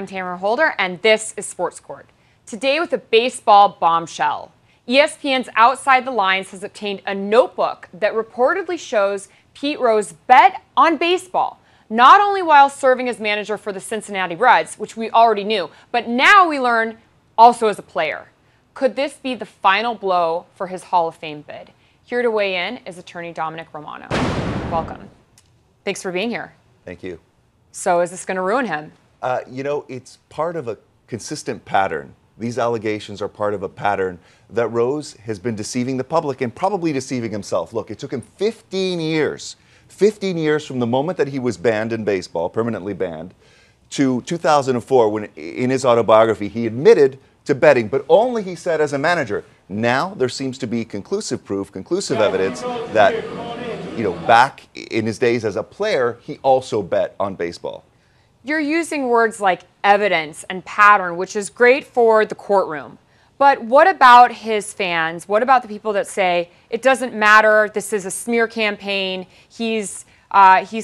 I'm Tamara Holder, and this is Sports Court. Today with a baseball bombshell. ESPN's Outside the Lines has obtained a notebook that reportedly shows Pete Rose bet on baseball, not only while serving as manager for the Cincinnati Reds, which we already knew, but now we learn also as a player. Could this be the final blow for his Hall of Fame bid? Here to weigh in is attorney Domenic Romano. Welcome. Thanks for being here. Thank you. So is this going to ruin him? You know, it's part of a consistent pattern. These allegations are part of a pattern that Rose has been deceiving the public and probably deceiving himself. Look, it took him 15 years from the moment that he was banned in baseball, permanently banned, to 2004 when in his autobiography he admitted to betting, but only, he said, as a manager. Now there seems to be conclusive proof, conclusive evidence that, you know, back in his days as a player, he also bet on baseball. You're using words like evidence and pattern, which is great for the courtroom. But what about his fans? What about the people that say, it doesn't matter, this is a smear campaign, he's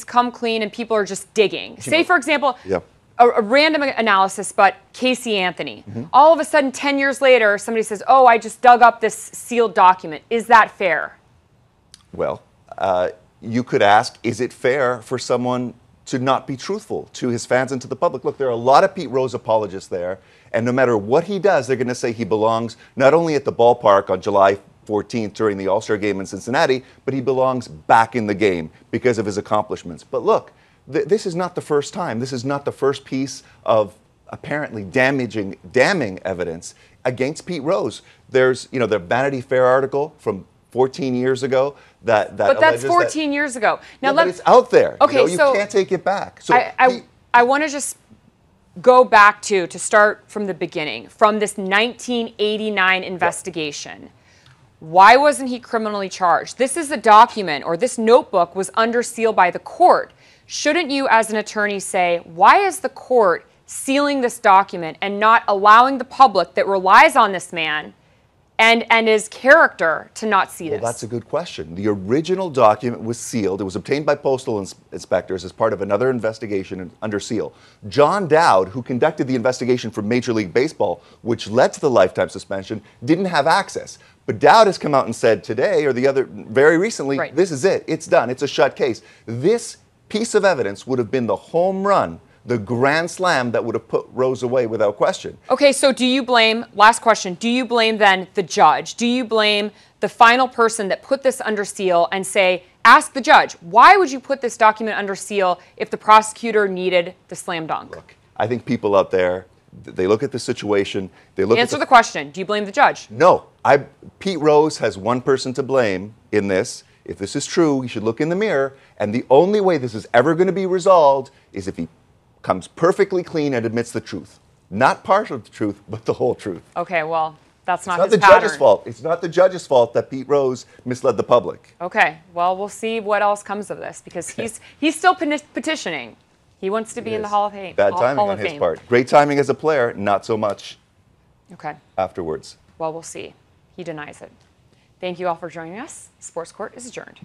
come clean and people are just digging? Say, for example, a random analysis, but Casey Anthony. All of a sudden, 10 years later, somebody says, oh, I just dug up this sealed document. Is that fair? Well, you could ask, is it fair for someone to not be truthful to his fans and to the public? Look, there are a lot of Pete Rose apologists there, and no matter what he does, they're going to say he belongs not only at the ballpark on July 14th during the All-Star game in Cincinnati, but he belongs back in the game because of his accomplishments. But look, this is not the first time. This is not the first piece of apparently damning evidence against Pete Rose. There's, you know, the Vanity Fair article from 14 years ago that but that's 14 years ago. Now, but it's out there. Okay, you know, you can't take it back. So I want to just go back to start from the beginning, from this 1989 investigation. Why wasn't he criminally charged? This is a document, or this notebook was under seal by the court. Shouldn't you, as an attorney, say, why is the court sealing this document and not allowing the public that relies on this man and his character to not see this? Well, that's a good question. The original document was sealed. It was obtained by postal inspectors as part of another investigation under seal. John Dowd, who conducted the investigation for Major League Baseball, which led to the lifetime suspension, didn't have access. But Dowd has come out and said today, or very recently, this is it. It's done. It's a shut case. This piece of evidence would have been the home run, the grand slam that would have put Rose away without question. Okay, so do you blame, last question, do you blame then the judge? Do you blame the final person that put this under seal and say, ask the judge, why would you put this document under seal if the prosecutor needed the slam dunk? Look, I think people out there, they look at the situation, they look Answer the question, do you blame the judge? No, Pete Rose has one person to blame in this. If this is true, he should look in the mirror, and the only way this is ever going to be resolved is if he comes perfectly clean and admits the truth. Not part of the truth, but the whole truth. Okay, well, that's not his pattern. It's not the judge's fault. It's not the judge's fault that Pete Rose misled the public. Okay, well, we'll see what else comes of this, because he's still petitioning. He wants to be in the Hall of Fame. Bad timing on his part. Great timing as a player, not so much afterwards. Well, we'll see. He denies it. Thank you all for joining us. Sports Court is adjourned.